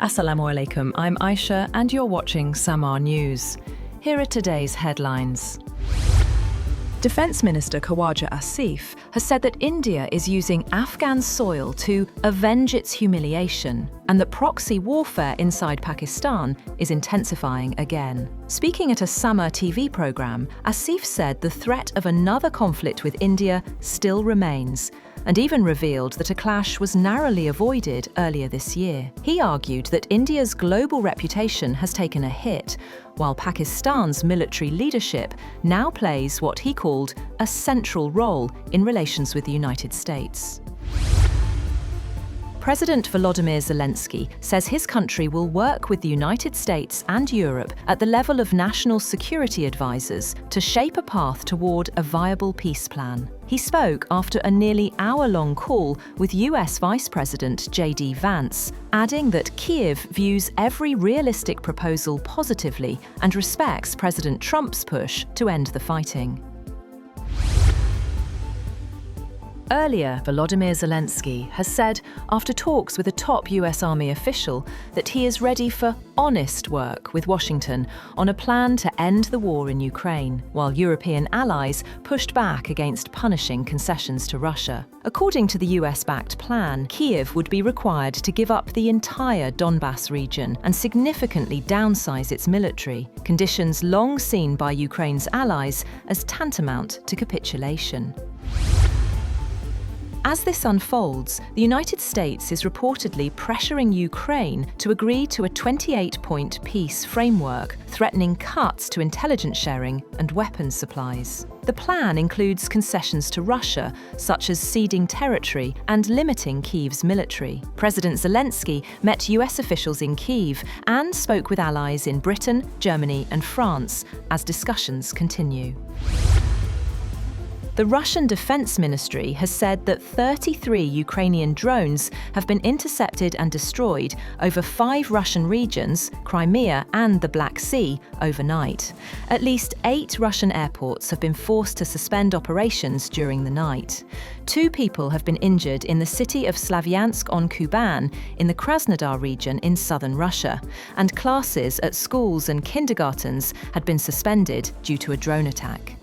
Assalamu alaikum, I'm Aisha and you're watching Samaa News. Here are today's headlines. Defence Minister Khawaja Asif has said that India is using Afghan soil to avenge its humiliation and that proxy warfare inside Pakistan is intensifying again. Speaking at a Samaa TV programme, Asif said the threat of another conflict with India still remains, and even revealed that a clash was narrowly avoided earlier this year. He argued that India's global reputation has taken a hit, while Pakistan's military leadership now plays what he called a central role in relations with the United States. President Volodymyr Zelensky says his country will work with the United States and Europe at the level of national security advisors to shape a path toward a viable peace plan. He spoke after a nearly hour-long call with US Vice President J.D. Vance, adding that Kyiv views every realistic proposal positively and respects President Trump's push to end the fighting. Earlier, Volodymyr Zelensky has said, after talks with a top US Army official, that he is ready for honest work with Washington on a plan to end the war in Ukraine, while European allies pushed back against punishing concessions to Russia. According to the US-backed plan, Kyiv would be required to give up the entire Donbas region and significantly downsize its military, conditions long seen by Ukraine's allies as tantamount to capitulation. As this unfolds, the United States is reportedly pressuring Ukraine to agree to a 28-point peace framework, threatening cuts to intelligence sharing and weapons supplies. The plan includes concessions to Russia, such as ceding territory and limiting Kyiv's military. President Zelensky met US officials in Kyiv and spoke with allies in Britain, Germany and France as discussions continue. The Russian Defense Ministry has said that 33 Ukrainian drones have been intercepted and destroyed over 5 Russian regions, Crimea and the Black Sea, overnight. At least 8 Russian airports have been forced to suspend operations during the night. 2 people have been injured in the city of Slavyansk-on-Kuban in the Krasnodar region in southern Russia, and classes at schools and kindergartens had been suspended due to a drone attack.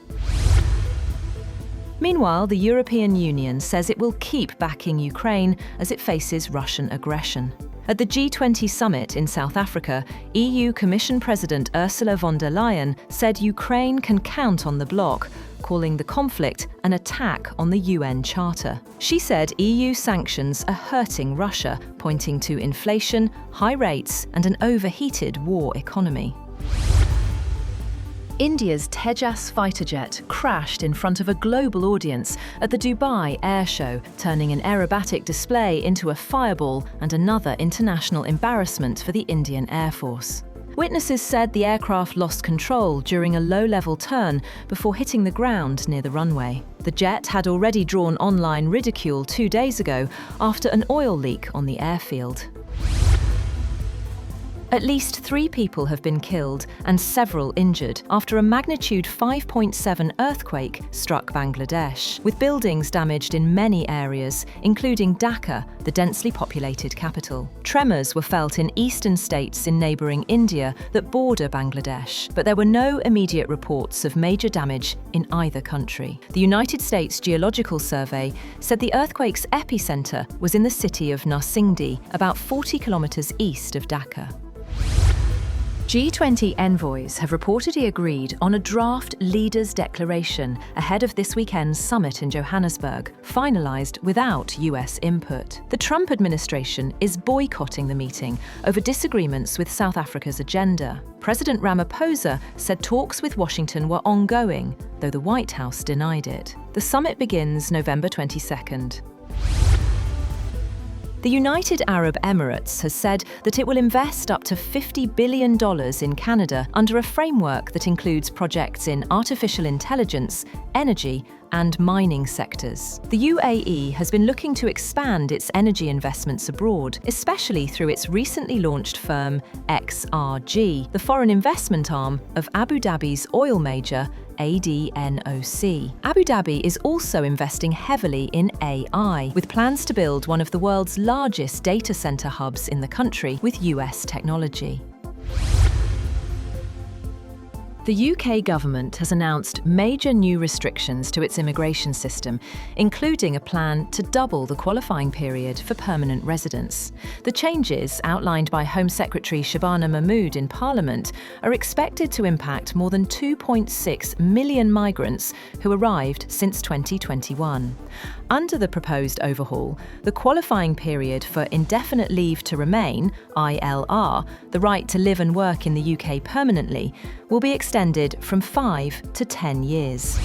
Meanwhile, the European Union says it will keep backing Ukraine as it faces Russian aggression. At the G20 summit in South Africa, EU Commission President Ursula von der Leyen said Ukraine can count on the bloc, calling the conflict an attack on the UN Charter. She said EU sanctions are hurting Russia, pointing to inflation, high rates, and an overheated war economy. India's Tejas fighter jet crashed in front of a global audience at the Dubai Air Show, turning an aerobatic display into a fireball and another international embarrassment for the Indian Air Force. Witnesses said the aircraft lost control during a low-level turn before hitting the ground near the runway. The jet had already drawn online ridicule 2 days ago after an oil leak on the airfield. At least 3 people have been killed and several injured after a magnitude 5.7 earthquake struck Bangladesh, with buildings damaged in many areas, including Dhaka, the densely populated capital. Tremors were felt in eastern states in neighbouring India that border Bangladesh, but there were no immediate reports of major damage in either country. The United States Geological Survey said the earthquake's epicentre was in the city of Narsingdi, about 40 kilometres east of Dhaka. G20 envoys have reportedly agreed on a draft leaders' declaration ahead of this weekend's summit in Johannesburg, finalised without US input. The Trump administration is boycotting the meeting over disagreements with South Africa's agenda. President Ramaphosa said talks with Washington were ongoing, though the White House denied it. The summit begins November 22nd. The United Arab Emirates has said that it will invest up to $50 billion in Canada under a framework that includes projects in artificial intelligence, energy, and mining sectors. The UAE has been looking to expand its energy investments abroad, especially through its recently launched firm XRG, the foreign investment arm of Abu Dhabi's oil major ADNOC. Abu Dhabi is also investing heavily in AI, with plans to build one of the world's largest data center hubs in the country with US technology. The UK government has announced major new restrictions to its immigration system, including a plan to double the qualifying period for permanent residents. The changes, outlined by Home Secretary Shabana Mahmood in Parliament, are expected to impact more than 2.6 million migrants who arrived since 2021. Under the proposed overhaul, the qualifying period for indefinite leave to remain, ILR, the right to live and work in the UK permanently, will be extended from 5 to 10 years.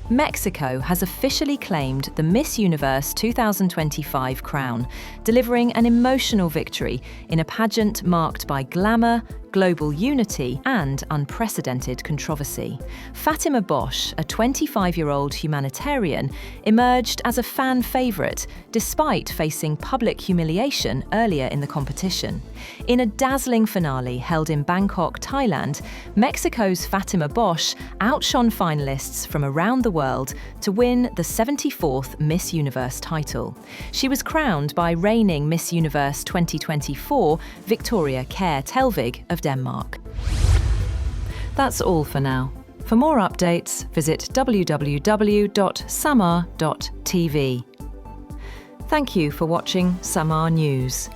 Mexico has officially claimed the Miss Universe 2025 crown, delivering an emotional victory in a pageant marked by glamour, global unity, and unprecedented controversy. Fatima Bosch, a 25-year-old humanitarian, emerged as a fan favourite despite facing public humiliation earlier in the competition. In a dazzling finale held in Bangkok, Thailand, Mexico's Fatima Bosch outshone finalists from around the world to win the 74th Miss Universe title. She was crowned by reigning Miss Universe 2024 Victoria Kjær Telvig of Denmark. That's all for now. For more updates, visit www.samaa.tv. Thank you for watching Samaa News.